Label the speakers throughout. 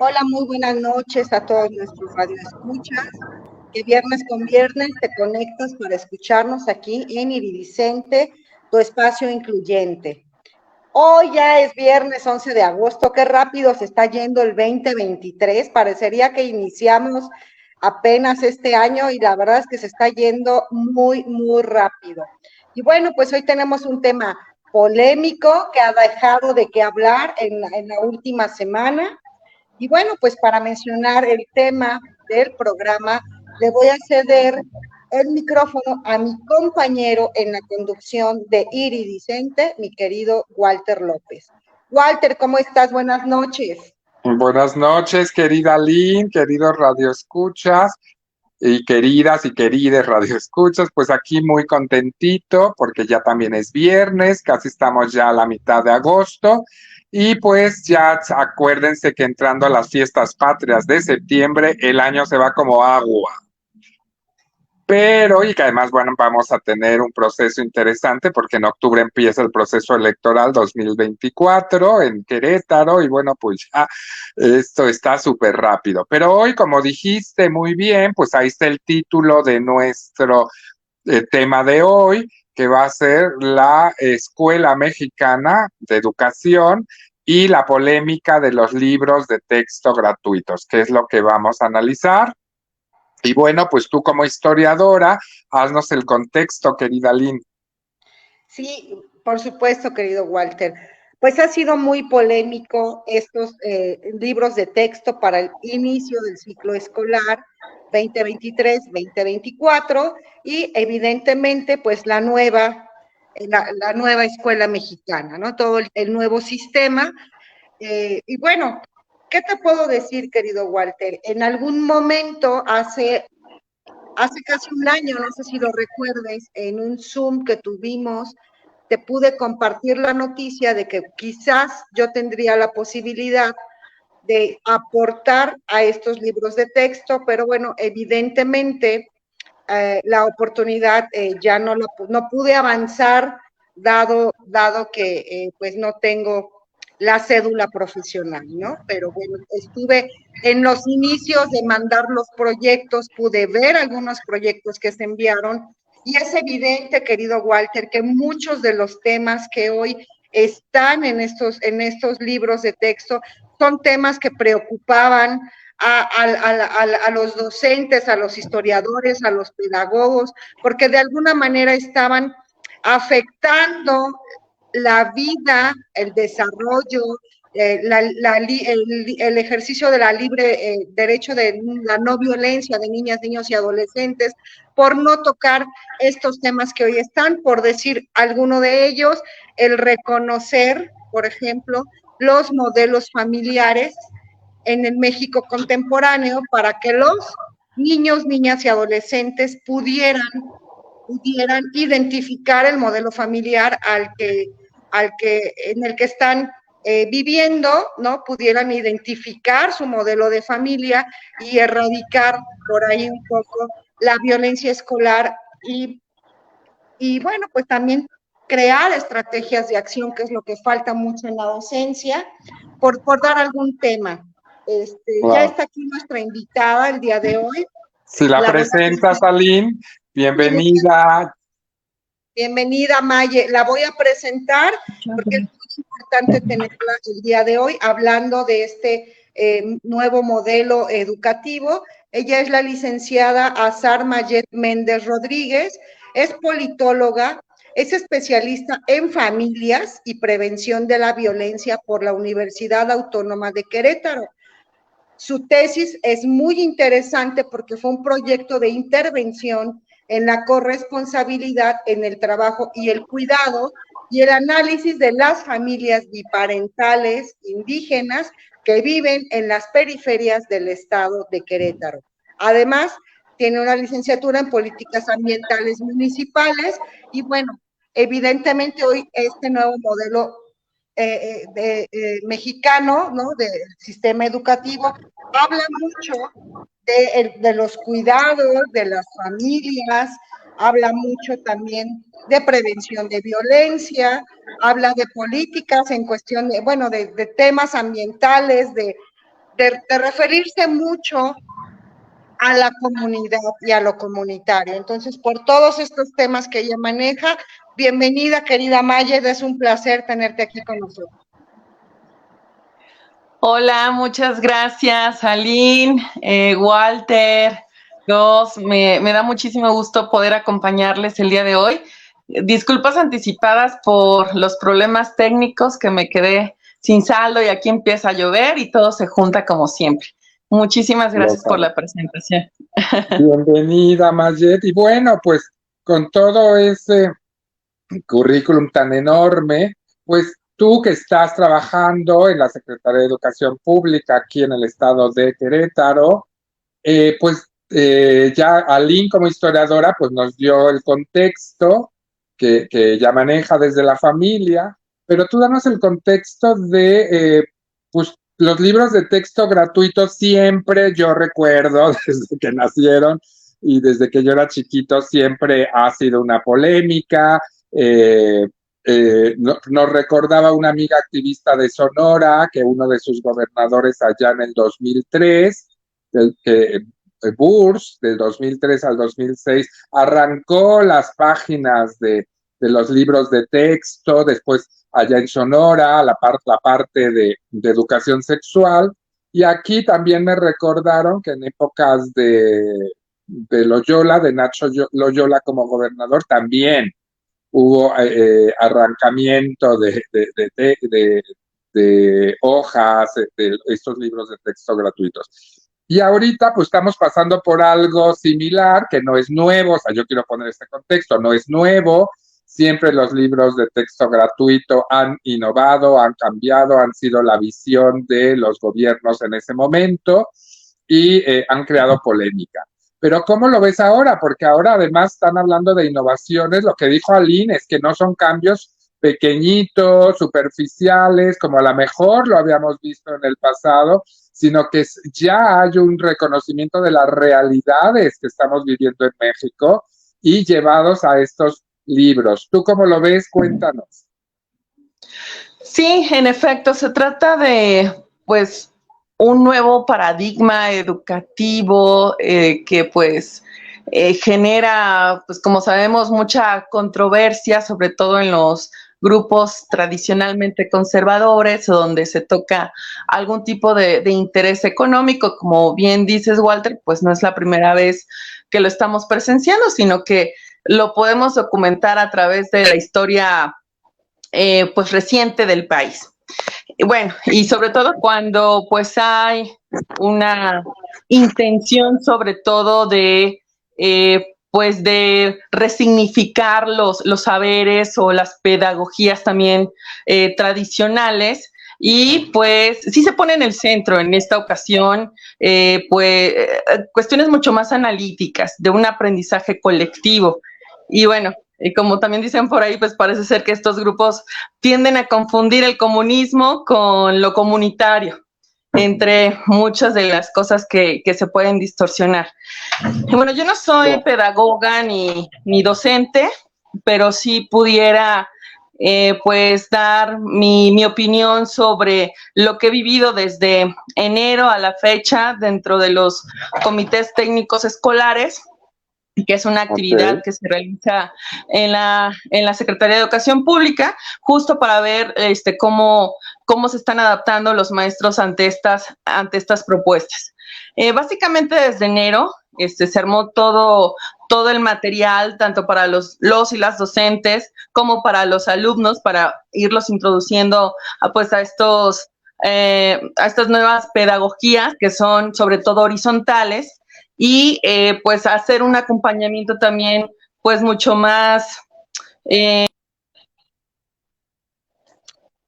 Speaker 1: Hola, muy buenas noches a todos nuestros radioescuchas. Que viernes con viernes te conectas para escucharnos aquí en Iridicente, tu espacio incluyente. Hoy ya es viernes 11 de agosto, qué rápido se está yendo el 2023. Parecería que iniciamos apenas este año y la verdad es que se está yendo muy, muy rápido. Y bueno, pues hoy tenemos un tema polémico que ha dejado de qué hablar en la última semana. Y bueno, pues para mencionar el tema del programa, le voy a ceder el micrófono a mi compañero en la conducción de Iridicente, mi querido Walter López. Walter, ¿cómo estás? Buenas noches.
Speaker 2: Buenas noches, querida Lynn, queridos radioescuchas y querides radioescuchas, pues aquí muy contentito porque ya también es viernes, casi estamos ya a la mitad de agosto y pues ya acuérdense que entrando a las fiestas patrias de septiembre el año se va como agua. Pero, y que además, bueno, vamos a tener un proceso interesante porque en octubre empieza el proceso electoral 2024 en Querétaro y bueno, pues ya esto está súper rápido. Pero hoy, como dijiste muy bien, pues ahí está el título de nuestro tema de hoy, que va a ser la Escuela Mexicana de Educación y la polémica de los libros de texto gratuitos, que es lo que vamos a analizar. Y bueno, pues tú como historiadora, haznos el contexto, querida Lynn.
Speaker 1: Sí, por supuesto, querido Walter. Pues ha sido muy polémico estos libros de texto para el inicio del ciclo escolar 2023-2024 y evidentemente pues la nueva escuela mexicana, ¿no? Todo el nuevo sistema. Y bueno, ¿qué te puedo decir, querido Walter? En algún momento hace casi un año, no sé si lo recuerdes, en un Zoom que tuvimos, te pude compartir la noticia de que quizás yo tendría la posibilidad de aportar a estos libros de texto, pero bueno, evidentemente la oportunidad ya no pude avanzar dado que pues no tengo la cédula profesional, ¿no? Pero bueno, estuve en los inicios de mandar los proyectos, pude ver algunos proyectos que se enviaron y es evidente, querido Walter, que muchos de los temas que hoy están en estos libros de texto son temas que preocupaban a los docentes, a los historiadores, a los pedagogos, porque de alguna manera estaban afectando la vida, el desarrollo, el ejercicio de la libre derecho de la no violencia de niñas, niños y adolescentes, por no tocar estos temas que hoy están, por decir alguno de ellos, el reconocer, por ejemplo, los modelos familiares en el México contemporáneo para que los niños, niñas y adolescentes pudieran identificar el modelo familiar en el que están viviendo, ¿no? Pudieran identificar su modelo de familia y erradicar por ahí un poco la violencia escolar y bueno, pues también crear estrategias de acción, que es lo que falta mucho en la docencia, por dar algún tema. Ya
Speaker 2: Wow.
Speaker 1: está aquí nuestra invitada el día de hoy.
Speaker 2: Si la
Speaker 1: La voy a
Speaker 2: presentas, Lynn,
Speaker 1: bienvenida,
Speaker 2: bienvenida.
Speaker 1: bienvenida, Maye. La voy a presentar porque es muy importante tenerla el día de hoy hablando de este nuevo modelo educativo. Ella es la licenciada Azar Mayet Méndez Rodríguez, es politóloga, es especialista en familias y prevención de la violencia por la Universidad Autónoma de Querétaro. Su tesis es muy interesante porque fue un proyecto de intervención en la corresponsabilidad en el trabajo y el cuidado y el análisis de las familias biparentales indígenas que viven en las periferias del estado de Querétaro. Además, tiene una licenciatura en políticas ambientales municipales y bueno, evidentemente hoy este nuevo modelo mexicano, ¿no? Del sistema educativo, habla mucho de los cuidados, de las familias, habla mucho también de prevención de violencia, habla de políticas en cuestión de, bueno, de temas ambientales, de de referirse mucho a la comunidad y a lo comunitario. Entonces, por todos estos temas que ella maneja, bienvenida, querida Mayed, es un placer tenerte aquí con nosotros.
Speaker 3: Hola, muchas gracias, Aline, Walter, Jos, me da muchísimo gusto poder acompañarles el día de hoy. Disculpas anticipadas por los problemas técnicos, que me quedé sin saldo y aquí empieza a llover y todo se junta como siempre. Muchísimas gracias por la presentación.
Speaker 2: Bienvenida, Mayed. Y bueno, pues con todo ese currículum tan enorme, pues tú que estás trabajando en la Secretaría de Educación Pública aquí en el estado de Querétaro, ya Aline como historiadora pues nos dio el contexto que ya maneja desde la familia, pero tú danos el contexto de pues los libros de texto gratuitos. Siempre yo recuerdo desde que nacieron y desde que yo era chiquito siempre ha sido una polémica. Nos recordaba una amiga activista de Sonora que uno de sus gobernadores allá en el 2003, Burs, del 2003 al 2006, arrancó las páginas de los libros de texto, después allá en Sonora, la parte de educación sexual, y aquí también me recordaron que en épocas de Loyola, de Nacho Loyola como gobernador, también hubo arrancamiento de hojas, de estos libros de texto gratuitos. Y ahorita pues estamos pasando por algo similar, que no es nuevo, o sea, yo quiero poner este contexto, no es nuevo, siempre los libros de texto gratuito han innovado, han cambiado, han sido la visión de los gobiernos en ese momento y han creado polémica. Pero ¿cómo lo ves ahora? Porque ahora además están hablando de innovaciones. Lo que dijo Aline es que no son cambios pequeñitos, superficiales, como a lo mejor lo habíamos visto en el pasado, sino que ya hay un reconocimiento de las realidades que estamos viviendo en México y llevados a estos libros. ¿Tú cómo lo ves? Cuéntanos.
Speaker 3: Sí, en efecto, se trata de, pues, un nuevo paradigma educativo que pues genera, pues como sabemos, mucha controversia, sobre todo en los grupos tradicionalmente conservadores, donde se toca algún tipo de interés económico. Como bien dices, Walter, pues no es la primera vez que lo estamos presenciando, sino que lo podemos documentar a través de la historia pues reciente del país. Bueno, y sobre todo cuando pues hay una intención sobre todo de pues de resignificar los saberes o las pedagogías también tradicionales, y pues sí se pone en el centro en esta ocasión cuestiones mucho más analíticas de un aprendizaje colectivo. Y bueno, y como también dicen por ahí, pues parece ser que estos grupos tienden a confundir el comunismo con lo comunitario, entre muchas de las cosas que se pueden distorsionar. Y bueno, yo no soy pedagoga ni docente, pero sí pudiera pues dar mi opinión sobre lo que he vivido desde enero a la fecha dentro de los comités técnicos escolares, que es una actividad que se realiza en la Secretaría de Educación Pública, justo para ver cómo se están adaptando los maestros ante estas propuestas. Básicamente desde enero se armó todo el material, tanto para los y las docentes como para los alumnos, para irlos introduciendo a estas nuevas pedagogías que son sobre todo horizontales, y pues hacer un acompañamiento también pues mucho más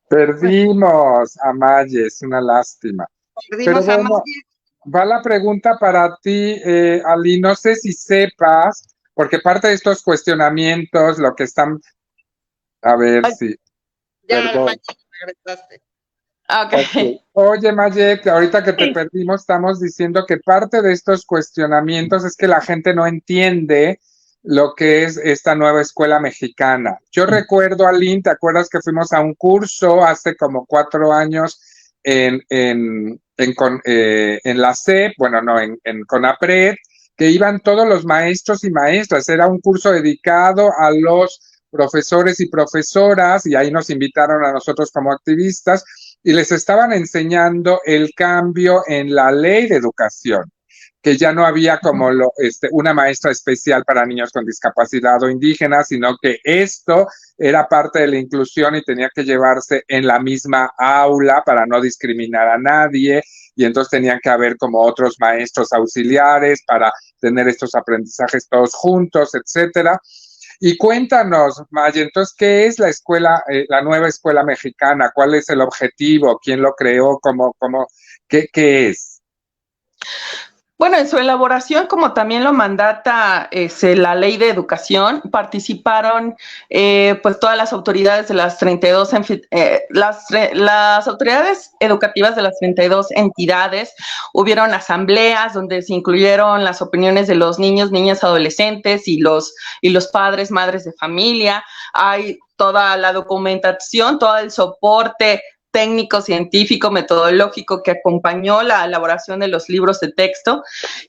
Speaker 2: Perdimos a Maye, es una lástima.
Speaker 1: Perdimos
Speaker 2: pero bueno, va la pregunta para ti, Ali, no sé si sepas, porque parte de estos cuestionamientos, lo que están, a ver si, perdón.
Speaker 1: Regresaste.
Speaker 3: Okay.
Speaker 2: Oye, Mayet, ahorita que te perdimos, estamos diciendo que parte de estos cuestionamientos es que la gente no entiende lo que es esta nueva escuela mexicana. Yo recuerdo, Aline, ¿te acuerdas que fuimos a un curso hace como 4 años en en la SEP, bueno, no, en CONAPRED, que iban todos los maestros y maestras. Era un curso dedicado a los profesores y profesoras, y ahí nos invitaron a nosotros como activistas, y les estaban enseñando el cambio en la ley de educación, que ya no había como una maestra especial para niños con discapacidad o indígenas, sino que esto era parte de la inclusión y tenía que llevarse en la misma aula para no discriminar a nadie, y entonces tenían que haber como otros maestros auxiliares para tener estos aprendizajes todos juntos, etcétera. Y cuéntanos, Maya, entonces, ¿qué es la escuela, la nueva escuela mexicana? ¿Cuál es el objetivo? ¿Quién lo creó? ¿Qué es?
Speaker 3: Bueno, en su elaboración, como también lo mandata la Ley de Educación, participaron pues todas las autoridades de las 32, las autoridades educativas de las 32 entidades. Hubieron asambleas donde se incluyeron las opiniones de los niños, niñas, adolescentes y los padres, madres de familia. Hay toda la documentación, todo el soporte técnico, científico, metodológico que acompañó la elaboración de los libros de texto.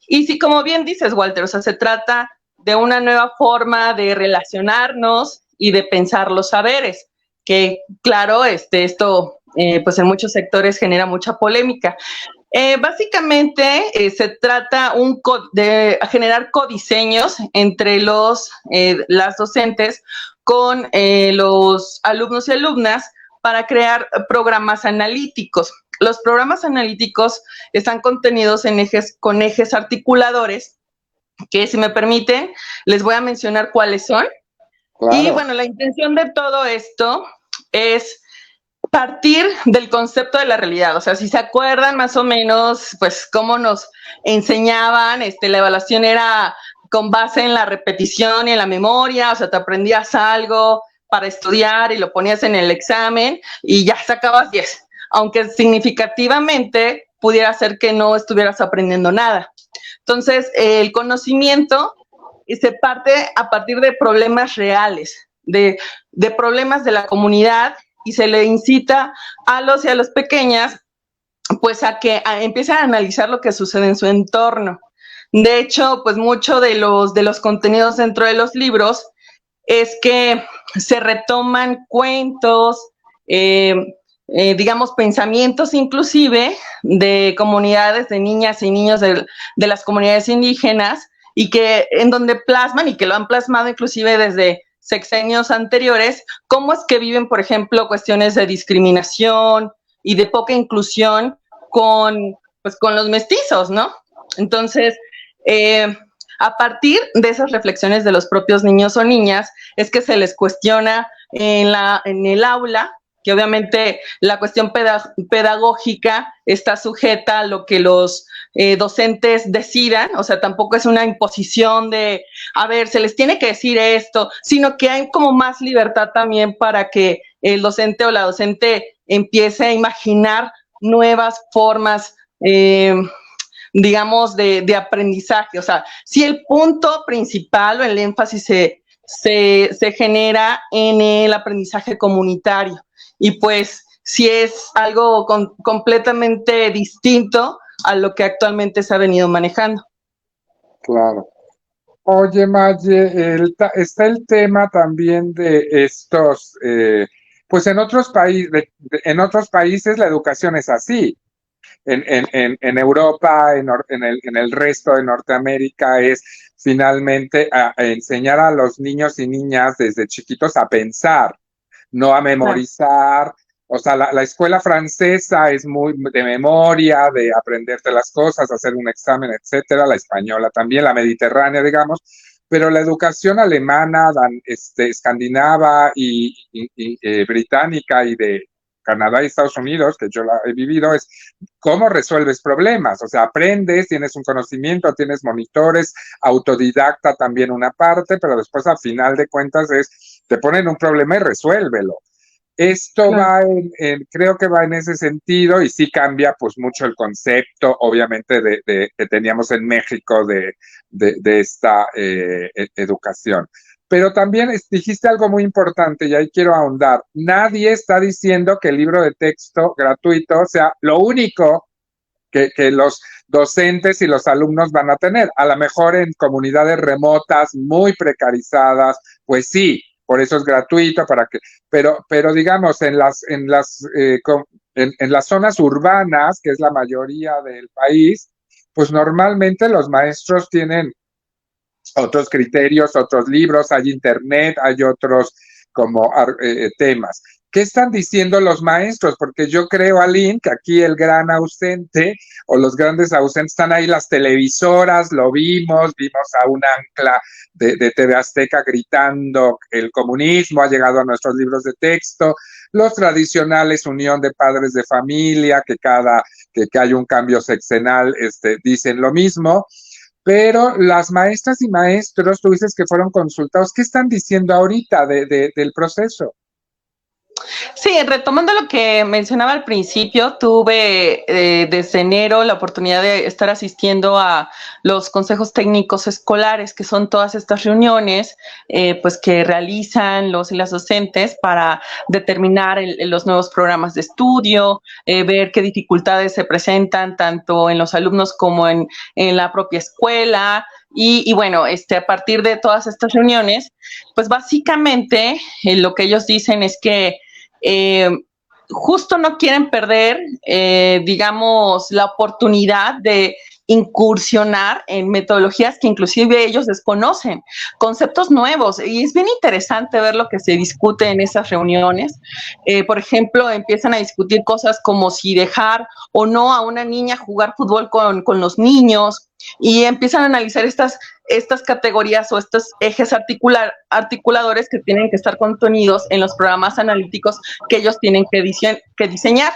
Speaker 3: Y sí, como bien dices, Walter, o sea, se trata de una nueva forma de relacionarnos y de pensar los saberes, que claro, esto pues en muchos sectores genera mucha polémica. Básicamente se trata de generar codiseños entre las docentes con los alumnos y alumnas para crear programas analíticos. Los programas analíticos están contenidos con ejes articuladores, que si me permiten, les voy a mencionar cuáles son. Claro. Y bueno, la intención de todo esto es partir del concepto de la realidad. O sea, si se acuerdan más o menos, pues cómo nos enseñaban, la evaluación era con base en la repetición y en la memoria, o sea, te aprendías algo para estudiar y lo ponías en el examen y ya sacabas 10, aunque significativamente pudiera ser que no estuvieras aprendiendo nada. Entonces, el conocimiento se parte a partir de problemas reales, de problemas de la comunidad, y se le incita a los y a las pequeñas pues a que empiecen a analizar lo que sucede en su entorno. De hecho, pues mucho de los contenidos dentro de los libros es que se retoman cuentos, digamos, pensamientos inclusive de comunidades de niñas y niños de las comunidades indígenas, y que en donde plasman, y que lo han plasmado inclusive desde sexenios anteriores, cómo es que viven, por ejemplo, cuestiones de discriminación y de poca inclusión con los mestizos, ¿no? Entonces, a partir de esas reflexiones de los propios niños o niñas, es que se les cuestiona en el aula, que obviamente la cuestión pedagógica está sujeta a lo que los docentes decidan. O sea, tampoco es una imposición de, a ver, se les tiene que decir esto, sino que hay como más libertad también para que el docente o la docente empiece a imaginar nuevas formas, digamos, de aprendizaje. O sea, si el punto principal o el énfasis se genera en el aprendizaje comunitario, y pues si es algo completamente distinto a lo que actualmente se ha venido manejando.
Speaker 2: Claro. Oye, Maye, está el tema también de estos, pues en otros países la educación es así. En Europa, en el resto de Norteamérica, es finalmente a enseñar a los niños y niñas desde chiquitos a pensar, no a memorizar. O sea, la escuela francesa es muy de memoria, de aprenderte las cosas, hacer un examen, etcétera. La española también, la mediterránea, digamos. Pero la educación alemana, escandinava y británica y de Canadá y Estados Unidos, que yo la he vivido, es cómo resuelves problemas. O sea, aprendes, tienes un conocimiento, tienes monitores, autodidacta también una parte, pero después al final de cuentas te ponen un problema y resuélvelo. Esto claro. Creo que va en ese sentido, y sí cambia pues mucho el concepto, obviamente, que teníamos en México de esta educación. Pero también dijiste algo muy importante y ahí quiero ahondar. Nadie está diciendo que el libro de texto gratuito sea lo único que los docentes y los alumnos van a tener. A lo mejor en comunidades remotas, muy precarizadas, pues sí, por eso es gratuito, pero digamos, en las zonas urbanas, que es la mayoría del país, pues normalmente los maestros tienen otros criterios, otros libros, hay internet, hay otros como temas. ¿Qué están diciendo los maestros? Porque yo creo, Aline, que aquí el gran ausente o los grandes ausentes están ahí las televisoras, vimos a un ancla de TV Azteca gritando el comunismo ha llegado a nuestros libros de texto, los tradicionales unión de padres de familia, que hay un cambio sexenal, dicen lo mismo. Pero las maestras y maestros, tú dices que fueron consultados, ¿qué están diciendo ahorita del proceso?
Speaker 3: Sí, retomando lo que mencionaba al principio, tuve desde enero la oportunidad de estar asistiendo a los consejos técnicos escolares, que son todas estas reuniones pues que realizan los y las docentes para determinar los nuevos programas de estudio, ver qué dificultades se presentan tanto en los alumnos como en la propia escuela. Y bueno, a partir de todas estas reuniones, pues básicamente lo que ellos dicen es que justo no quieren perder, digamos, la oportunidad de incursionar en metodologías que inclusive ellos desconocen, conceptos nuevos, y es bien interesante ver lo que se discute en esas reuniones. Por ejemplo, empiezan a discutir cosas como si dejar o no a una niña jugar fútbol con los niños, y empiezan a analizar estas categorías o estos ejes articuladores que tienen que estar contenidos en los programas analíticos que ellos tienen que diseñar.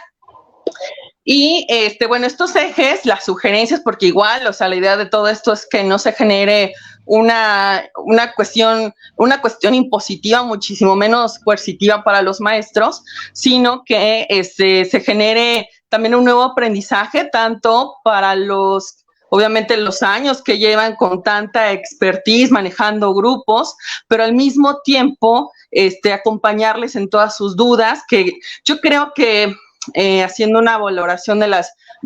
Speaker 3: Y bueno, estos ejes, las sugerencias, porque igual, o sea, la idea de todo esto es que no se genere una cuestión impositiva, muchísimo menos coercitiva para los maestros, sino que se genere también un nuevo aprendizaje, tanto para obviamente los años que llevan con tanta expertise manejando grupos, pero al mismo tiempo acompañarles en todas sus dudas, que yo creo que haciendo una valoración de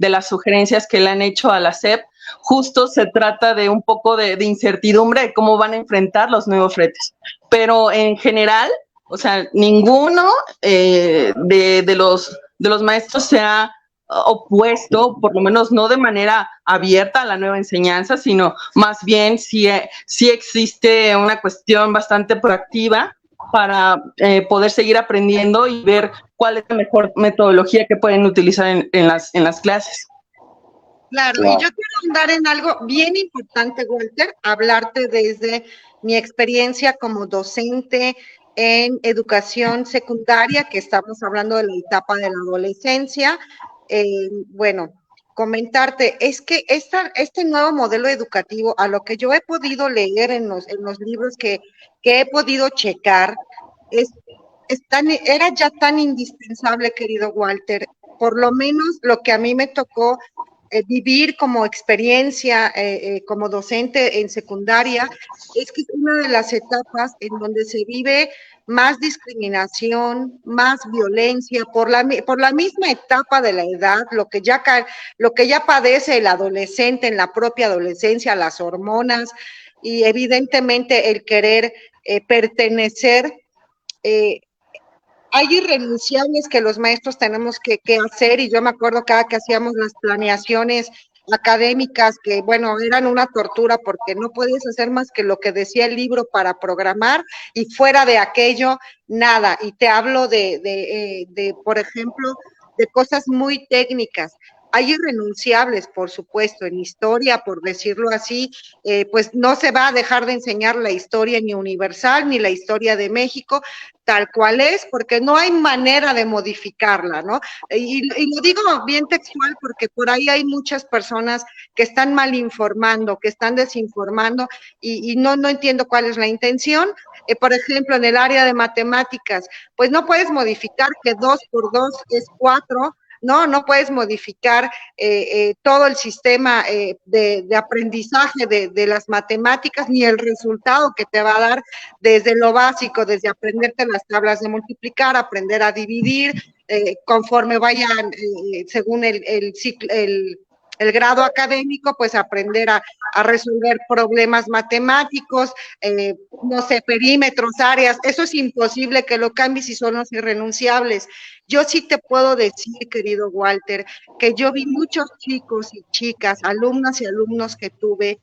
Speaker 3: las sugerencias que le han hecho a la SEP, justo se trata de un poco de incertidumbre de cómo van a enfrentar los nuevos retos. Pero en general, o sea, ninguno de los maestros se ha opuesto, por lo menos no de manera abierta a la nueva enseñanza, sino más bien sí existe una cuestión bastante proactiva para poder seguir aprendiendo y ver cuál es la mejor metodología que pueden utilizar en las clases.
Speaker 1: Claro, y yo quiero andar en algo bien importante, Walter, hablarte desde mi experiencia como docente en educación secundaria, que estamos hablando de la etapa de la adolescencia. Bueno, comentarte, es que este nuevo modelo educativo, a lo que yo he podido leer en los libros que he podido checar, era ya tan indispensable, querido Walter, por lo menos lo que a mí me tocó vivir como experiencia como docente en secundaria, es que es una de las etapas en donde se vive más discriminación, más violencia, por la misma etapa de la edad, lo que ya padece el adolescente en la propia adolescencia, las hormonas, y evidentemente el querer pertenecer. Hay irrenunciables que los maestros tenemos que hacer, y yo me acuerdo cada que hacíamos las planeaciones académicas, que bueno, eran una tortura porque no podías hacer más que lo que decía el libro para programar, y fuera de aquello, nada. Y te hablo de por ejemplo, de cosas muy técnicas. Hay irrenunciables, por supuesto, en historia, por decirlo así, pues no se va a dejar de enseñar la historia ni universal, ni la historia de México, tal cual es, porque no hay manera de modificarla, ¿no? Y lo digo bien textual porque por ahí hay muchas personas que están mal informando, que están desinformando, y no entiendo cuál es la intención. Por ejemplo, en el área de matemáticas, pues no puedes modificar que 2 por 2 es 4, no puedes modificar todo el sistema de aprendizaje de las matemáticas, ni el resultado que te va a dar desde lo básico, desde aprenderte las tablas de multiplicar, aprender a dividir, conforme vayan, según el el grado académico, pues aprender a resolver problemas matemáticos, no sé, perímetros, áreas. Eso es imposible que lo cambies y son los irrenunciables. Yo sí te puedo decir, querido Walter, que yo vi muchos chicos y chicas, alumnas y alumnos que tuve,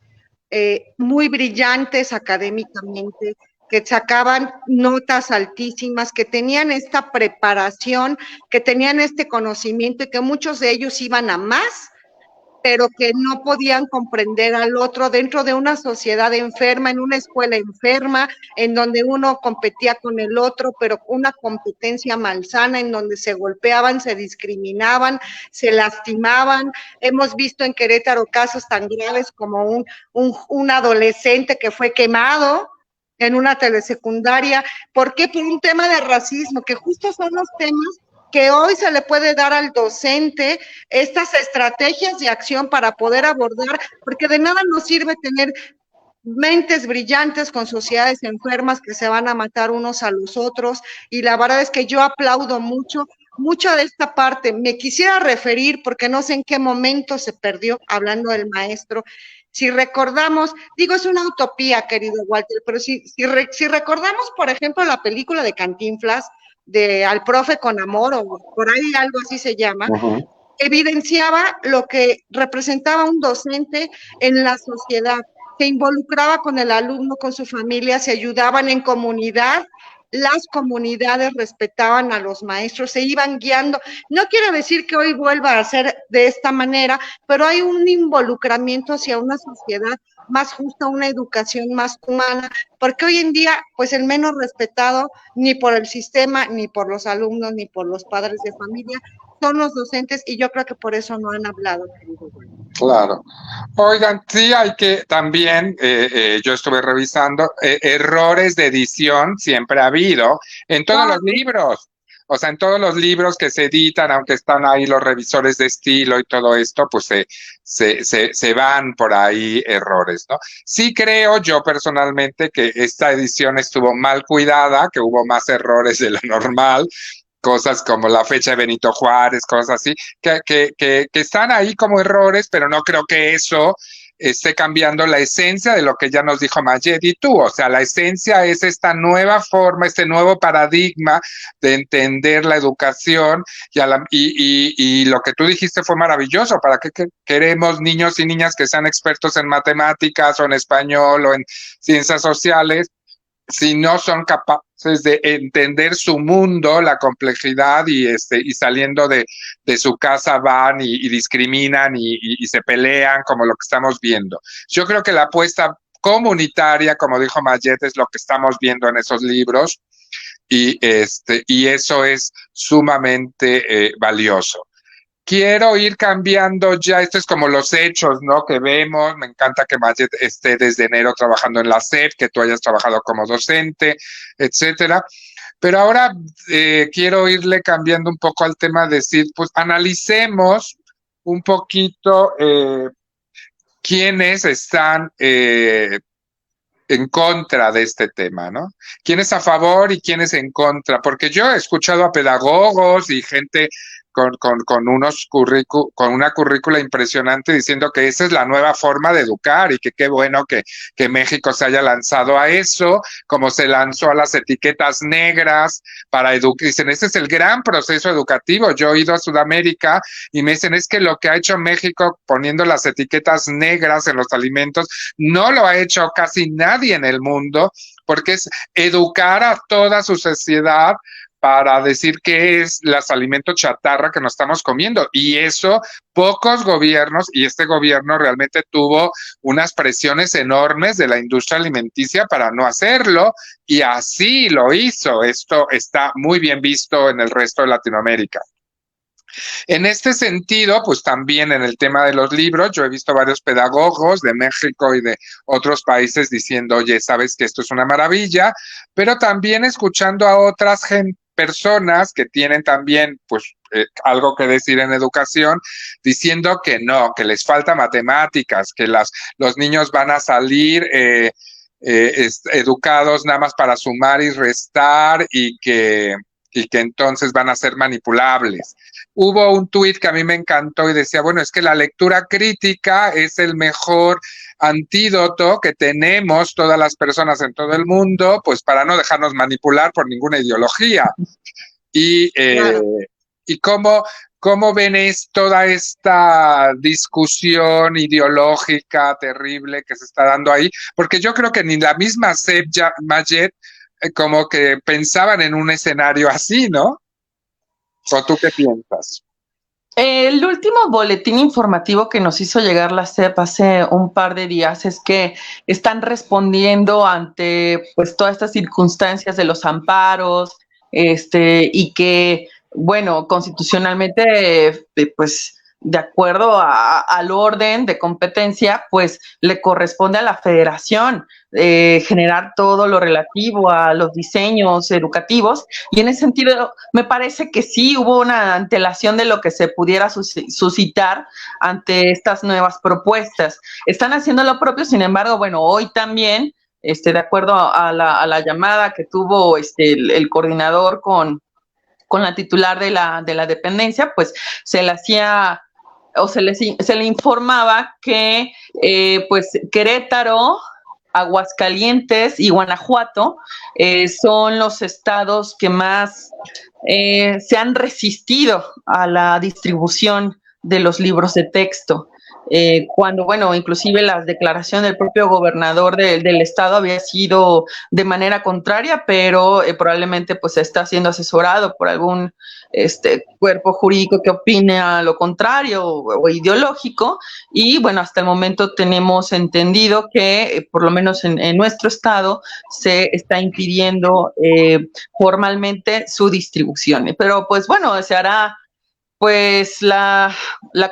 Speaker 1: muy brillantes académicamente, que sacaban notas altísimas, que tenían esta preparación, que tenían este conocimiento y que muchos de ellos iban a más, pero que no podían comprender al otro dentro de una sociedad enferma, en una escuela enferma, en donde uno competía con el otro, pero una competencia malsana, en donde se golpeaban, se discriminaban, se lastimaban. Hemos visto en Querétaro casos tan graves como un adolescente que fue quemado en una telesecundaria. ¿Por qué? Por un tema de racismo, que justo son los temas que hoy se le puede dar al docente estas estrategias de acción para poder abordar, porque de nada nos sirve tener mentes brillantes con sociedades enfermas que se van a matar unos a los otros, y la verdad es que yo aplaudo mucho de esta parte. Me quisiera referir, porque no sé en qué momento se perdió, hablando del maestro. Si recordamos, digo, es una utopía, querido Walter, pero si recordamos, por ejemplo, la película de Cantinflas, de Al profe con amor, o por ahí algo así se llama, evidenciaba lo que representaba un docente en la sociedad, se involucraba con el alumno, con su familia, se ayudaban en comunidad, las comunidades respetaban a los maestros, se iban guiando. No quiero decir que hoy vuelva a ser de esta manera, pero hay un involucramiento hacia una sociedad más justa, una educación más humana, porque hoy en día, pues el menos respetado, ni por el sistema, ni por los alumnos, ni por los padres de familia, son los docentes, y yo creo que por eso no han hablado, querido.
Speaker 2: Claro. Oigan, sí hay que también, yo estuve revisando, errores de edición siempre ha habido en todos los libros. O sea, en todos los libros que se editan, aunque están ahí los revisores de estilo y todo esto, pues se van por ahí errores, ¿no? Sí creo yo personalmente que esta edición estuvo mal cuidada, que hubo más errores de lo normal, cosas como la fecha de Benito Juárez, cosas así, que están ahí como errores, pero no creo que eso esté cambiando la esencia de lo que ya nos dijo Mayet y tú. O sea, la esencia es esta nueva forma, este nuevo paradigma de entender la educación, y lo que tú dijiste fue maravilloso. ¿Para qué queremos niños y niñas que sean expertos en matemáticas o en español o en ciencias sociales si no son capaces de entender su mundo, la complejidad, y saliendo de su casa van y discriminan y se pelean, como lo que estamos viendo? Yo creo que la apuesta comunitaria, como dijo Mayet, es lo que estamos viendo en esos libros, y eso es sumamente valioso. Quiero ir cambiando ya, esto es como los hechos, ¿no? Que vemos. Me encanta que Mayet esté desde enero trabajando en la SEP, que tú hayas trabajado como docente, etcétera. Pero ahora quiero irle cambiando un poco al tema de decir, pues analicemos un poquito quiénes están en contra de este tema, ¿no? ¿Quién es a favor y quién es en contra? Porque yo he escuchado a pedagogos y gente con una currícula impresionante diciendo que esa es la nueva forma de educar, y que qué bueno que México se haya lanzado a eso, como se lanzó a las etiquetas negras para educar. Dicen, este es el gran proceso educativo. Yo he ido a Sudamérica y me dicen, es que lo que ha hecho México poniendo las etiquetas negras en los alimentos no lo ha hecho casi nadie en el mundo, porque es educar a toda su sociedad para decir qué es los alimentos chatarra que nos estamos comiendo. Y eso pocos gobiernos, y este gobierno realmente tuvo unas presiones enormes de la industria alimenticia para no hacerlo, y así lo hizo. Esto está muy bien visto en el resto de Latinoamérica. En este sentido, pues también en el tema de los libros, yo he visto varios pedagogos de México y de otros países diciendo, oye, sabes que esto es una maravilla, pero también escuchando a otras personas que tienen también, pues, algo que decir en educación, diciendo que no, que les falta matemáticas, que los niños van a salir educados nada más para sumar y restar, y que y que entonces van a ser manipulables. Hubo un tuit que a mí me encantó y decía, bueno, es que la lectura crítica es el mejor antídoto que tenemos todas las personas en todo el mundo, pues para no dejarnos manipular por ninguna ideología. Y,
Speaker 1: Claro.
Speaker 2: y cómo ven toda esta discusión ideológica terrible que se está dando ahí, porque yo creo que ni la misma Seb Mayet como que pensaban en un escenario así, ¿no? ¿O tú qué piensas?
Speaker 3: El último boletín informativo que nos hizo llegar la SEP hace un par de días es que están respondiendo ante pues todas estas circunstancias de los amparos, y que, bueno, constitucionalmente, pues de acuerdo al orden de competencia, pues le corresponde a la federación generar todo lo relativo a los diseños educativos, y en ese sentido me parece que sí hubo una antelación de lo que se pudiera suscitar ante estas nuevas propuestas. Están haciendo lo propio, sin embargo, bueno, hoy también, de acuerdo a la llamada que tuvo el coordinador con la titular de la dependencia, pues se le hacía o se le informaba que pues Querétaro, Aguascalientes y Guanajuato son los estados que más se han resistido a la distribución de los libros de texto. Cuando, bueno, inclusive la declaración del propio gobernador del estado había sido de manera contraria, pero probablemente pues está siendo asesorado por algún cuerpo jurídico que opine a lo contrario o ideológico, y bueno, hasta el momento tenemos entendido que por lo menos en nuestro estado se está impidiendo formalmente su distribución, pero pues bueno, se hará pues la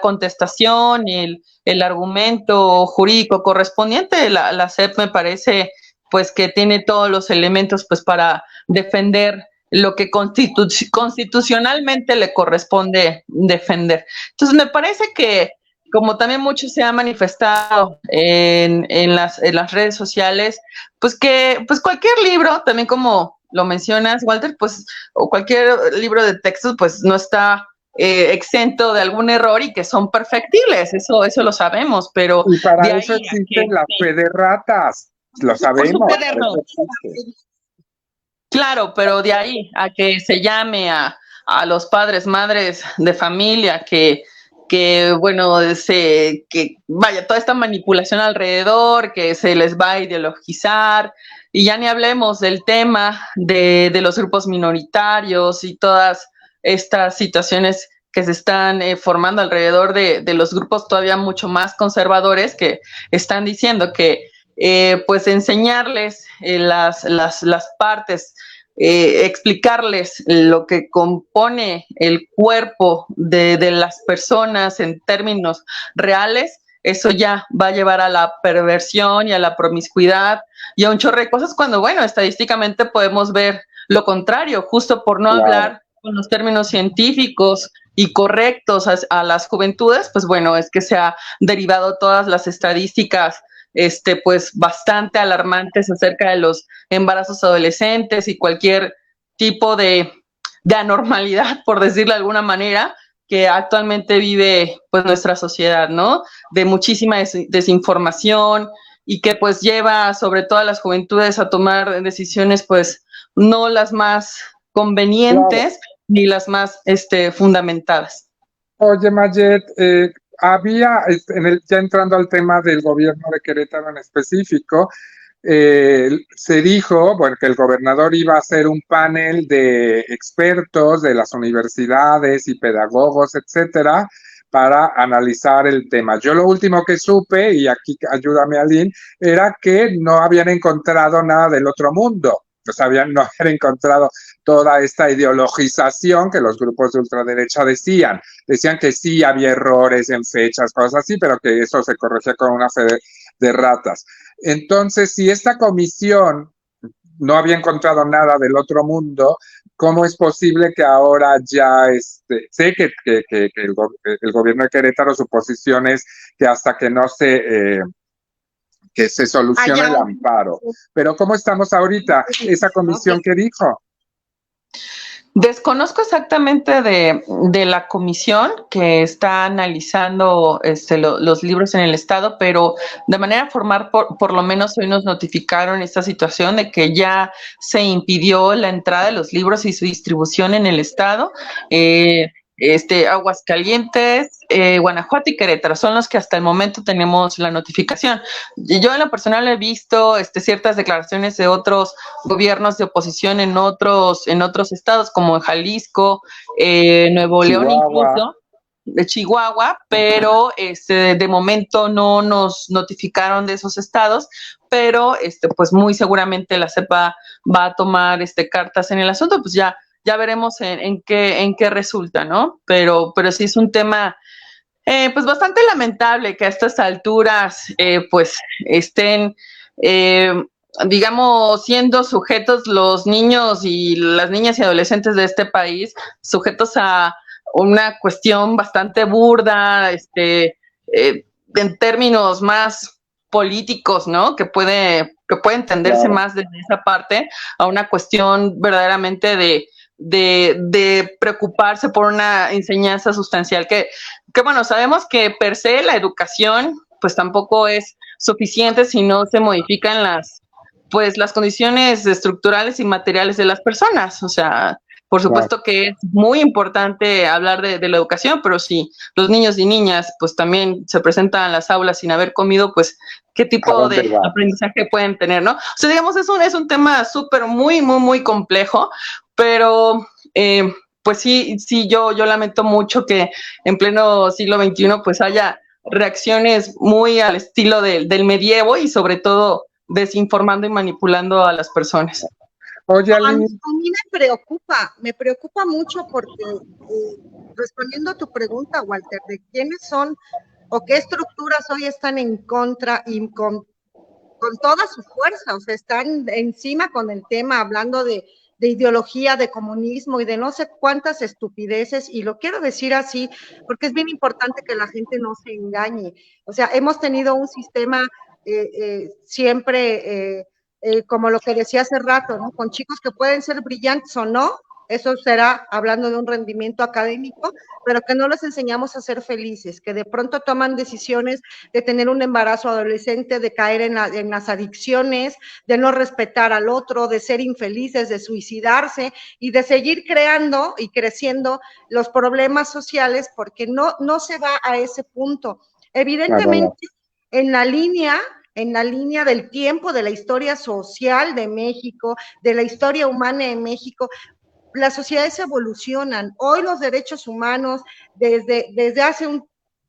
Speaker 3: contestación y el argumento jurídico correspondiente. La SEP me parece pues que tiene todos los elementos pues para defender lo que constitucionalmente le corresponde defender. Entonces me parece que, como también mucho se ha manifestado en las redes sociales, pues que pues cualquier libro, también como lo mencionas, Walter, pues o cualquier libro de textos pues no está exento de algún error y que son perfectibles, eso lo sabemos, pero
Speaker 2: y para
Speaker 3: de
Speaker 2: eso
Speaker 3: ahí
Speaker 2: existen las fe de ratas, lo sabemos.
Speaker 3: Claro, pero de ahí a que se llame a los padres, madres de familia, que bueno, que vaya, toda esta manipulación alrededor, que se les va a ideologizar, y ya ni hablemos del tema de los grupos minoritarios y todas estas situaciones que se están formando alrededor de los grupos todavía mucho más conservadores, que están diciendo que pues enseñarles las partes, explicarles lo que compone el cuerpo de las personas en términos reales, eso ya va a llevar a la perversión y a la promiscuidad y a un chorro de cosas, cuando, bueno, estadísticamente podemos ver lo contrario, justo por no hablar con los términos científicos y correctos a las juventudes, pues bueno, es que se ha derivado todas las estadísticas pues bastante alarmantes acerca de los embarazos adolescentes y cualquier tipo de anormalidad, por decirlo de alguna manera, que actualmente vive pues nuestra sociedad, ¿no? De muchísima desinformación, y que pues lleva sobre todo a las juventudes a tomar decisiones pues no las más convenientes ni las más fundamentadas.
Speaker 2: Oye, Mayet, había, ya entrando al tema del gobierno de Querétaro en específico, se dijo, bueno, que el gobernador iba a hacer un panel de expertos de las universidades y pedagogos, etcétera, para analizar el tema. Yo lo último que supe, y aquí ayúdame, Aline, era que no habían encontrado nada del otro mundo. No habían encontrado toda esta ideologización que los grupos de ultraderecha decían. Decían que sí había errores en fechas, cosas así, pero que eso se corregía con una fe de ratas. Entonces, si esta comisión no había encontrado nada del otro mundo, ¿cómo es posible que ahora ya sé que el gobierno de Querétaro, su posición es que hasta que no se que se solucione el amparo? Pero ¿cómo estamos ahorita? ¿Esa comisión qué dijo?
Speaker 3: Desconozco exactamente de la comisión que está analizando los libros en el estado, pero de manera formal, por lo menos hoy nos notificaron esta situación de que ya se impidió la entrada de los libros y su distribución en el estado. Aguascalientes, Guanajuato y Querétaro son los que hasta el momento tenemos la notificación. Yo en lo personal he visto ciertas declaraciones de otros gobiernos de oposición en otros estados, como en Jalisco, Nuevo León incluso, de Chihuahua, pero de momento no nos notificaron de esos estados, pero pues muy seguramente la CEP va a tomar cartas en el asunto, pues ya veremos en qué resulta, ¿no? Pero sí es un tema pues bastante lamentable que a estas alturas pues estén digamos, siendo sujetos los niños y las niñas y adolescentes de este país, sujetos a una cuestión bastante burda, en términos más políticos, ¿no? Que puede entenderse más desde esa parte a una cuestión verdaderamente de preocuparse por una enseñanza sustancial que bueno, sabemos que per se la educación pues tampoco es suficiente si no se modifican las condiciones estructurales y materiales de las personas. O sea, por supuesto que es muy importante hablar de la educación, pero si los niños y niñas pues también se presentan a las aulas sin haber comido, pues qué tipo de aprendizaje pueden tener, ¿no? O sea, digamos, es un tema súper muy, muy, muy complejo, pero pues sí, yo lamento mucho que en pleno siglo XXI pues haya reacciones muy al estilo del medievo y sobre todo desinformando y manipulando a las personas.
Speaker 1: Oye, a mí me preocupa mucho porque respondiendo a tu pregunta, Walter, de quiénes son o qué estructuras hoy están en contra y con toda su fuerza, o sea, están encima con el tema, hablando de ideología, de comunismo y de no sé cuántas estupideces, y lo quiero decir así porque es bien importante que la gente no se engañe. O sea, hemos tenido un sistema siempre, como lo que decía hace rato, ¿no? Con chicos que pueden ser brillantes o no, eso será hablando de un rendimiento académico, pero que no les enseñamos a ser felices, que de pronto toman decisiones de tener un embarazo adolescente, de caer en las adicciones, de no respetar al otro, de ser infelices, de suicidarse y de seguir creando y creciendo los problemas sociales porque no se va a ese punto. Evidentemente, en la línea del tiempo, de la historia social de México, de la historia humana de México, las sociedades evolucionan. Hoy los derechos humanos, desde hace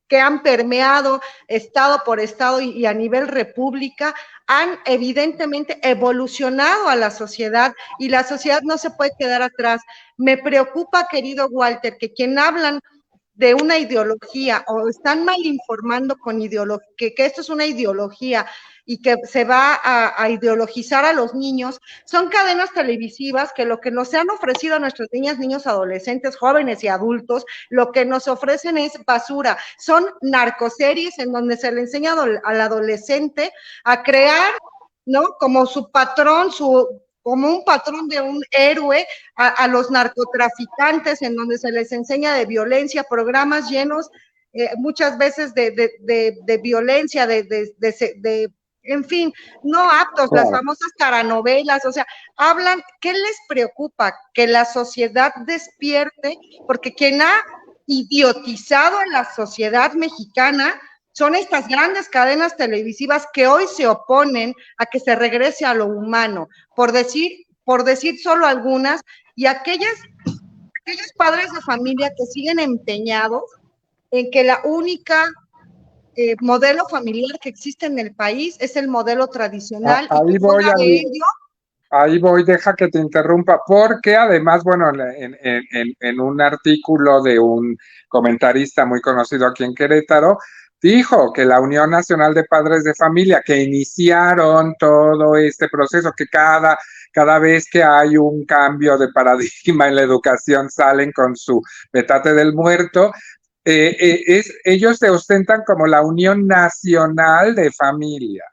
Speaker 1: que han permeado estado por estado y a nivel república, han evidentemente evolucionado a la sociedad y la sociedad no se puede quedar atrás. Me preocupa, querido Walter, que quien hablan de una ideología o están mal informando con ideología, que esto es una ideología y que se va a ideologizar a los niños, son cadenas televisivas que lo que nos han ofrecido a nuestras niñas, niños, adolescentes, jóvenes y adultos, lo que nos ofrecen es basura. Son narcoseries en donde se le enseña al adolescente a crear, ¿no? Como su patrón, como un patrón de un héroe, a los narcotraficantes, en donde se les enseña de violencia, programas llenos muchas veces de violencia, en fin, no aptos, las famosas caranovelas, o sea, hablan, ¿qué les preocupa? Que la sociedad despierte, porque quien ha idiotizado a la sociedad mexicana son estas grandes cadenas televisivas que hoy se oponen a que se regrese a lo humano, por decir solo algunas, y aquellos padres de familia que siguen empeñados en que la única modelo familiar que existe en el país es el modelo tradicional.
Speaker 2: Ahí voy, deja que te interrumpa, porque además, bueno, en un artículo de un comentarista muy conocido aquí en Querétaro, dijo que la Unión Nacional de Padres de Familia, que iniciaron todo este proceso, que cada vez que hay un cambio de paradigma en la educación salen con su petate del muerto, ellos se ostentan como la Unión Nacional de Familia.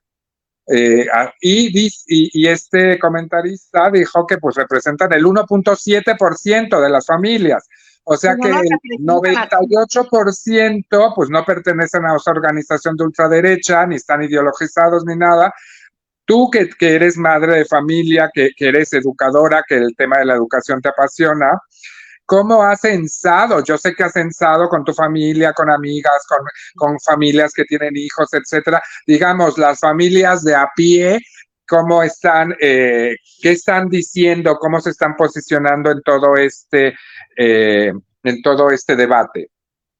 Speaker 2: Y este comentarista dijo que pues representan el 1.7% de las familias. O sea que el 98% pues no pertenecen a esa organización de ultraderecha, ni están ideologizados ni nada. Tú que eres madre de familia, que eres educadora, que el tema de la educación te apasiona, ¿cómo has censado? Yo sé que has censado con tu familia, con amigas, con familias que tienen hijos, etcétera. Digamos, las familias de a pie, ¿cómo están? ¿Qué están diciendo? ¿Cómo se están posicionando en todo este debate?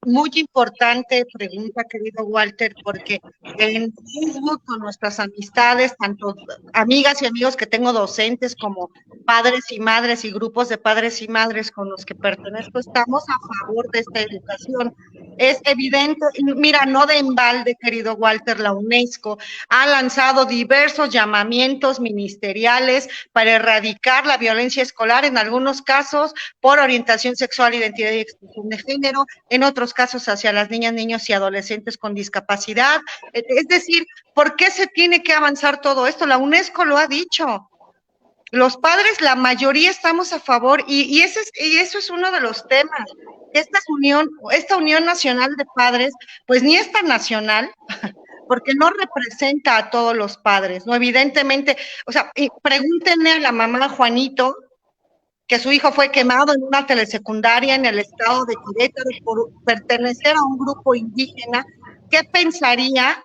Speaker 1: Muy importante pregunta, querido Walter, porque en Facebook con nuestras amistades, tanto amigas y amigos que tengo docentes como padres y madres y grupos de padres y madres con los que pertenezco, estamos a favor de esta educación. Es evidente, mira, no de embalde, querido Walter, la UNESCO ha lanzado diversos llamamientos ministeriales para erradicar la violencia escolar, en algunos casos por orientación sexual, identidad y expresión de género, en otros casos hacia las niñas, niños y adolescentes con discapacidad. Es decir, ¿por qué se tiene que avanzar todo esto? La UNESCO lo ha dicho. Los padres, la mayoría estamos a favor y eso es uno de los temas. Esta unión nacional de padres, pues ni es tan nacional, porque no representa a todos los padres, ¿no? Evidentemente, o sea, pregúntenle a la mamá Juanito, que su hijo fue quemado en una telesecundaria en el estado de Querétaro por pertenecer a un grupo indígena, ¿qué pensaría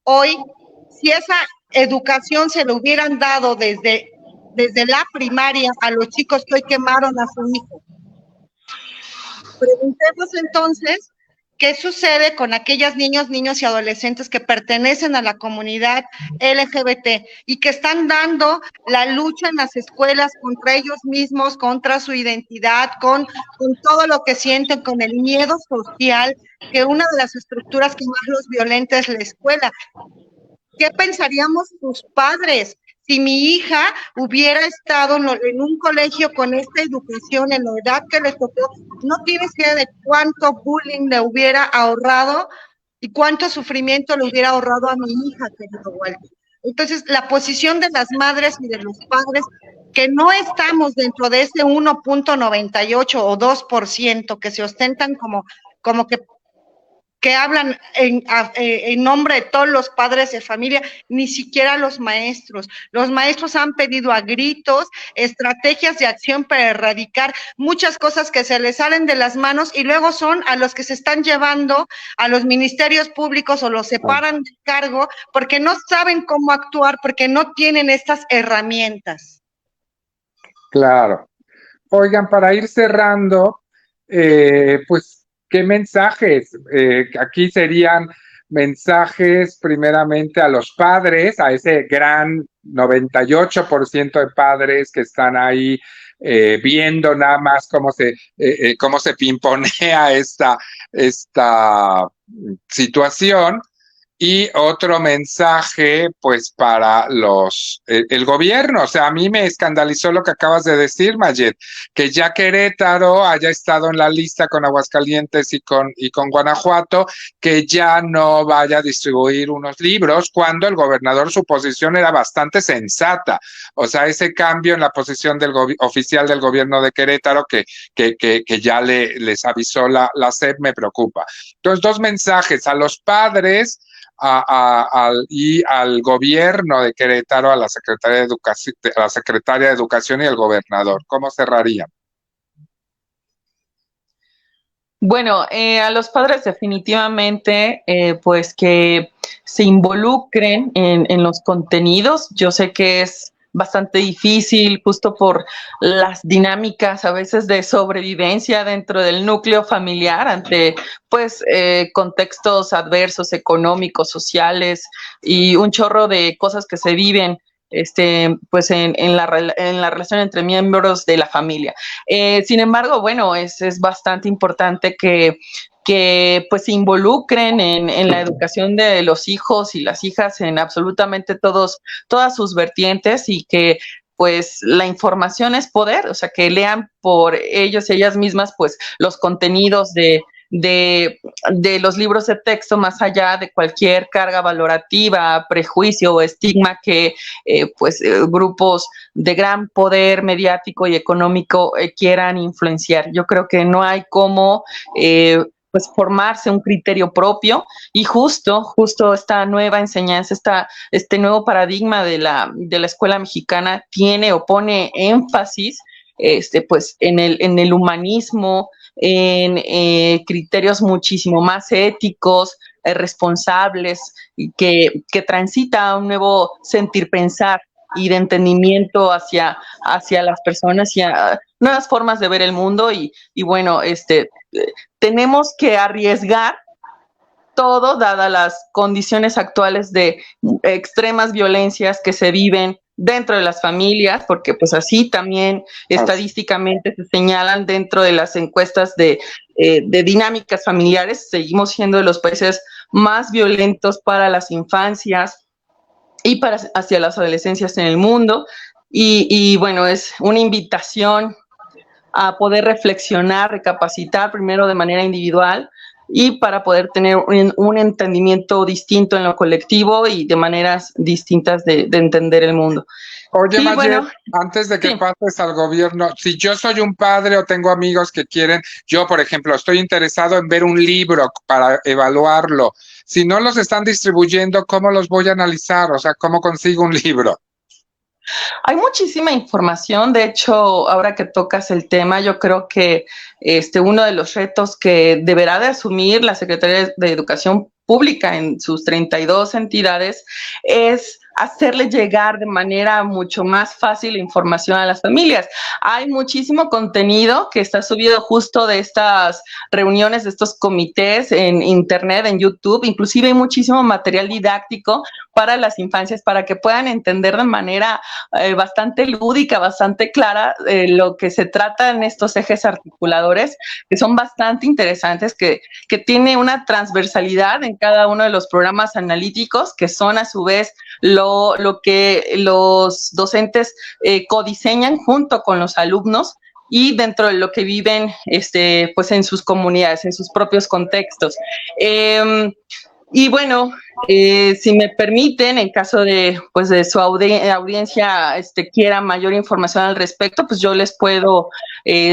Speaker 1: hoy si esa educación se le hubieran dado desde la primaria a los chicos que hoy quemaron a su hijo? Preguntemos entonces, ¿qué sucede con aquellos niños y adolescentes que pertenecen a la comunidad LGBT y que están dando la lucha en las escuelas contra ellos mismos, contra su identidad, con todo lo que sienten, con el miedo social, que una de las estructuras que más los violenta es la escuela? ¿Qué pensaríamos sus padres si mi hija hubiera estado en un colegio con esta educación en la edad que le tocó? No tienes idea de cuánto bullying le hubiera ahorrado y cuánto sufrimiento le hubiera ahorrado a mi hija, querido Walter. Entonces, la posición de las madres y de los padres, que no estamos dentro de ese 1.98 o 2% que se ostentan como que hablan en nombre de todos los padres de familia, ni siquiera los maestros. Los maestros han pedido a gritos estrategias de acción para erradicar muchas cosas que se les salen de las manos y luego son a los que se están llevando a los ministerios públicos o los separan del cargo porque no saben cómo actuar, porque no tienen estas herramientas.
Speaker 2: Claro. Oigan, para ir cerrando, pues, ¿qué mensajes? Aquí serían mensajes primeramente a los padres, a ese gran 98% de padres que están ahí viendo nada más cómo se pimponea esta situación. Y otro mensaje, pues, para el gobierno. O sea, a mí me escandalizó lo que acabas de decir, Mayet, que ya Querétaro haya estado en la lista con Aguascalientes y con Guanajuato, que ya no vaya a distribuir unos libros, cuando el gobernador, su posición era bastante sensata. O sea, ese cambio en la posición oficial del gobierno de Querétaro, que ya les avisó la SEP, me preocupa. Entonces, dos mensajes a los padres y al gobierno de Querétaro, a la secretaria de Educación y al gobernador. ¿Cómo cerrarían?
Speaker 3: Bueno, a los padres definitivamente, pues que se involucren en los contenidos. Yo sé que es bastante difícil justo por las dinámicas a veces de sobrevivencia dentro del núcleo familiar ante pues contextos adversos, económicos, sociales y un chorro de cosas que se viven pues en la relación entre miembros de la familia. Sin embargo, bueno, es bastante importante que pues se involucren en la educación de los hijos y las hijas en absolutamente todas sus vertientes, y que pues la información es poder, o sea, que lean por ellos y ellas mismas pues los contenidos de de los libros de texto, más allá de cualquier carga valorativa, prejuicio o estigma que grupos de gran poder mediático y económico quieran influenciar. Yo creo que no hay cómo pues formarse un criterio propio, y justo esta nueva enseñanza, este nuevo paradigma de la escuela mexicana tiene o pone énfasis pues en el humanismo, en criterios muchísimo más éticos, responsables, que transita a un nuevo sentir pensar y de entendimiento hacia las personas y a nuevas formas de ver el mundo, y bueno, tenemos que arriesgar todo, dadas las condiciones actuales de extremas violencias que se viven dentro de las familias, porque pues así también estadísticamente se señalan dentro de las encuestas de dinámicas familiares. Seguimos siendo de los países más violentos para las infancias y hacia las adolescencias en el mundo, y bueno, es una invitación a poder reflexionar, recapacitar primero de manera individual, y para poder tener un entendimiento distinto en lo colectivo y de maneras distintas de entender el mundo.
Speaker 2: Oye, Mayer, antes de que pases al gobierno, si yo soy un padre o tengo amigos que quieren, yo, por ejemplo, estoy interesado en ver un libro para evaluarlo. Si no los están distribuyendo, ¿cómo los voy a analizar? O sea, ¿cómo consigo un libro?
Speaker 3: Hay muchísima información. De hecho, ahora que tocas el tema, yo creo que uno de los retos que deberá de asumir la Secretaría de Educación Pública en sus 32 entidades es hacerle llegar de manera mucho más fácil la información a las familias. Hay muchísimo contenido que está subido justo de estas reuniones, de estos comités en internet, en YouTube. Inclusive hay muchísimo material didáctico para las infancias, para que puedan entender de manera bastante lúdica, bastante clara, lo que se trata en estos ejes articuladores, que son bastante interesantes, que tiene una transversalidad en cada uno de los programas analíticos, que son a su vez lo que los docentes codiseñan junto con los alumnos, y dentro de lo que viven pues en sus comunidades, en sus propios contextos. Y bueno, si me permiten, en caso de su audiencia quiera mayor información al respecto, pues yo les puedo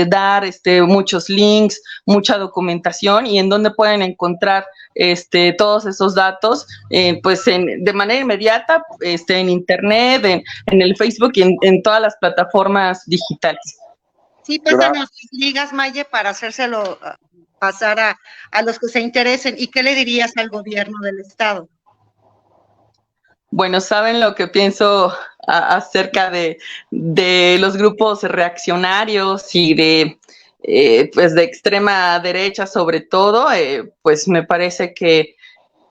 Speaker 3: dar muchos links, mucha documentación, y en donde pueden encontrar todos esos datos, pues de manera inmediata, en internet, en el Facebook y en todas las plataformas digitales.
Speaker 1: Sí, pásanos las ligas, Maye, para hacérselo pasar a los que se interesen. ¿Y qué le dirías al gobierno del estado?
Speaker 3: Bueno, saben lo que pienso acerca de los grupos reaccionarios y de extrema derecha, sobre todo. Pues me parece que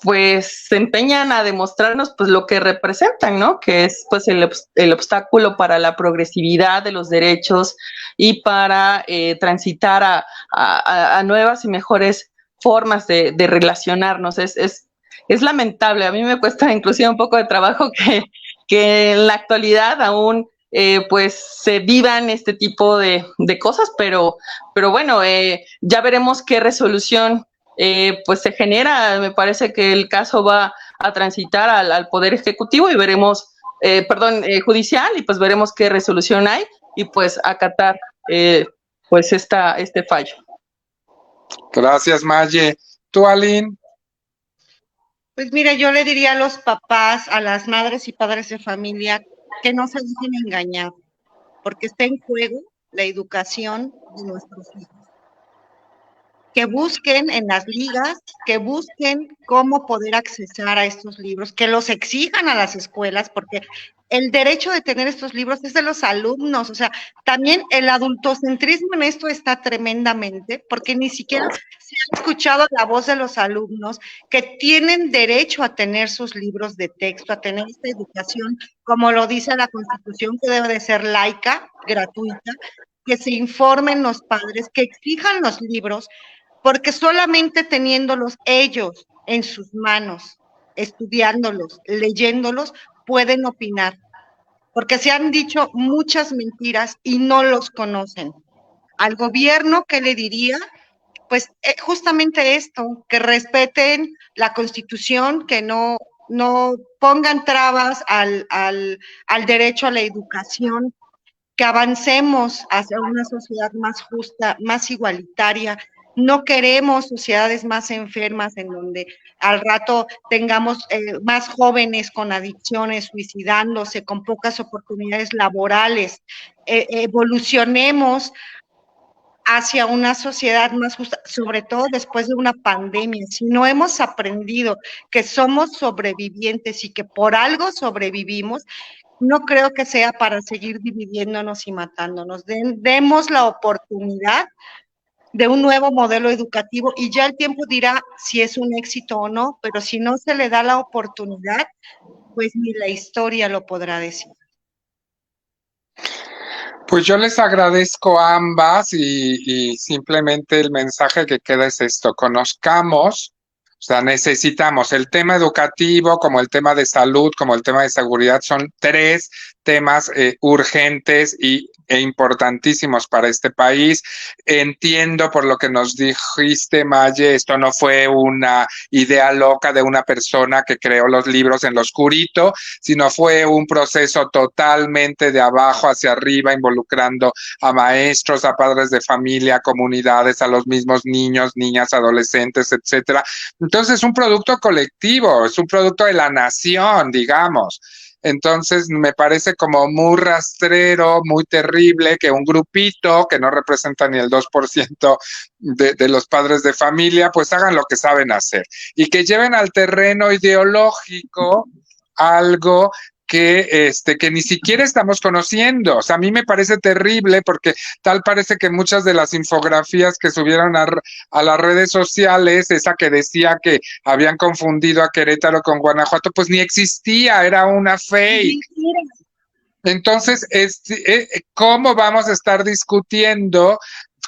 Speaker 3: pues se empeñan a demostrarnos pues lo que representan, ¿no? Que es pues el obstáculo para la progresividad de los derechos y para transitar a nuevas y mejores formas de relacionarnos. Es lamentable. A mí me cuesta inclusive un poco de trabajo que en la actualidad aún pues se vivan este tipo de cosas, pero bueno, ya veremos qué resolución pues se genera. Me parece que el caso va a transitar al Poder Ejecutivo y veremos, judicial, y pues veremos qué resolución hay, y pues acatar pues este fallo.
Speaker 2: Gracias, Maye. ¿Tú, Aline?
Speaker 1: Pues mira, yo le diría a los papás, a las madres y padres de familia, que no se dejen engañar, porque está en juego la educación de nuestros hijos. Que busquen en las ligas, que busquen cómo poder accesar a estos libros, que los exijan a las escuelas, porque el derecho de tener estos libros es de los alumnos. O sea, también el adultocentrismo en esto está tremendamente, porque ni siquiera se ha escuchado la voz de los alumnos que tienen derecho a tener sus libros de texto, a tener esta educación, como lo dice la Constitución, que debe de ser laica, gratuita, que se informen los padres, que exijan los libros, porque solamente teniéndolos ellos en sus manos, estudiándolos, leyéndolos, pueden opinar, porque se han dicho muchas mentiras y no los conocen. Al gobierno, ¿qué le diría? pues justamente esto, que respeten la Constitución, que no pongan trabas al derecho a la educación, que avancemos hacia una sociedad más justa, más igualitaria. No queremos sociedades más enfermas en donde al rato tengamos más jóvenes con adicciones, suicidándose, con pocas oportunidades laborales. Evolucionemos hacia una sociedad más justa, sobre todo después de una pandemia. Si no hemos aprendido que somos sobrevivientes y que por algo sobrevivimos, no creo que sea para seguir dividiéndonos y matándonos. Demos la oportunidad de un nuevo modelo educativo y ya el tiempo dirá si es un éxito o no, pero si no se le da la oportunidad, pues ni la historia lo podrá decir.
Speaker 2: Pues yo les agradezco a ambas y simplemente el mensaje que queda es esto: conozcamos, o sea, necesitamos el tema educativo, como el tema de salud, como el tema de seguridad, son tres temas urgentes e importantísimos para este país. Entiendo por lo que nos dijiste, Maye, esto no fue una idea loca de una persona que creó los libros en lo oscurito, sino fue un proceso totalmente de abajo hacia arriba, involucrando a maestros, a padres de familia, a comunidades, a los mismos niños, niñas, adolescentes, etcétera. Entonces es un producto colectivo, es un producto de la nación, digamos. Entonces me parece como muy rastrero, muy terrible que un grupito que no representa ni el 2% de los padres de familia, pues hagan lo que saben hacer y que lleven al terreno ideológico algo que ni siquiera estamos conociendo. O sea, a mí me parece terrible porque tal parece que muchas de las infografías que subieron a las redes sociales, esa que decía que habían confundido a Querétaro con Guanajuato, pues ni existía, era una fake. Entonces, ¿cómo vamos a estar discutiendo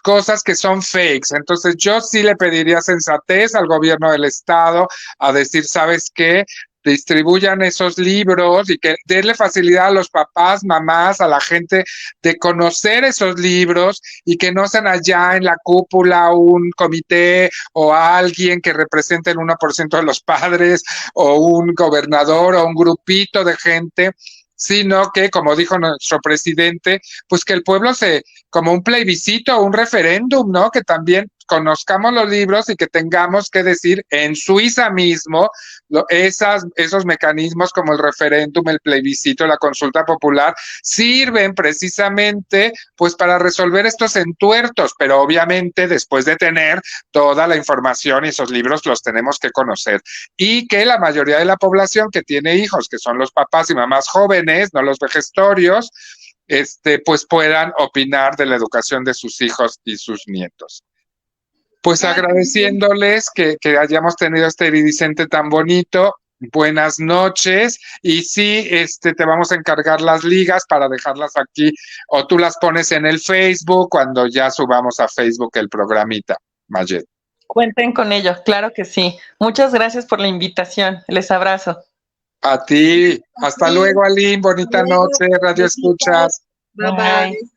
Speaker 2: cosas que son fakes? Entonces, yo sí le pediría sensatez al gobierno del estado a decir, ¿sabes qué? Distribuyan esos libros y que denle facilidad a los papás, mamás, a la gente de conocer esos libros y que no sean allá en la cúpula un comité o alguien que represente el 1% de los padres o un gobernador o un grupito de gente, sino que, como dijo nuestro presidente, pues que el pueblo como un plebiscito, un referéndum, ¿no? Que también conozcamos los libros y que tengamos que decir en Suiza mismo esos mecanismos como el referéndum, el plebiscito, la consulta popular, sirven precisamente pues para resolver estos entuertos, pero obviamente después de tener toda la información y esos libros los tenemos que conocer y que la mayoría de la población que tiene hijos, que son los papás y mamás jóvenes, no los vejestorios, pues puedan opinar de la educación de sus hijos y sus nietos. Pues agradeciéndoles que hayamos tenido este iridiscente tan bonito. Buenas noches. Y sí, te vamos a encargar las ligas para dejarlas aquí, o tú las pones en el Facebook cuando ya subamos a Facebook el programita, Mayet.
Speaker 3: Cuenten con ello, claro que sí. Muchas gracias por la invitación. Les abrazo.
Speaker 2: A ti. Hasta luego, Aline. Bonita noche, Radio Escuchas.
Speaker 1: Bye bye.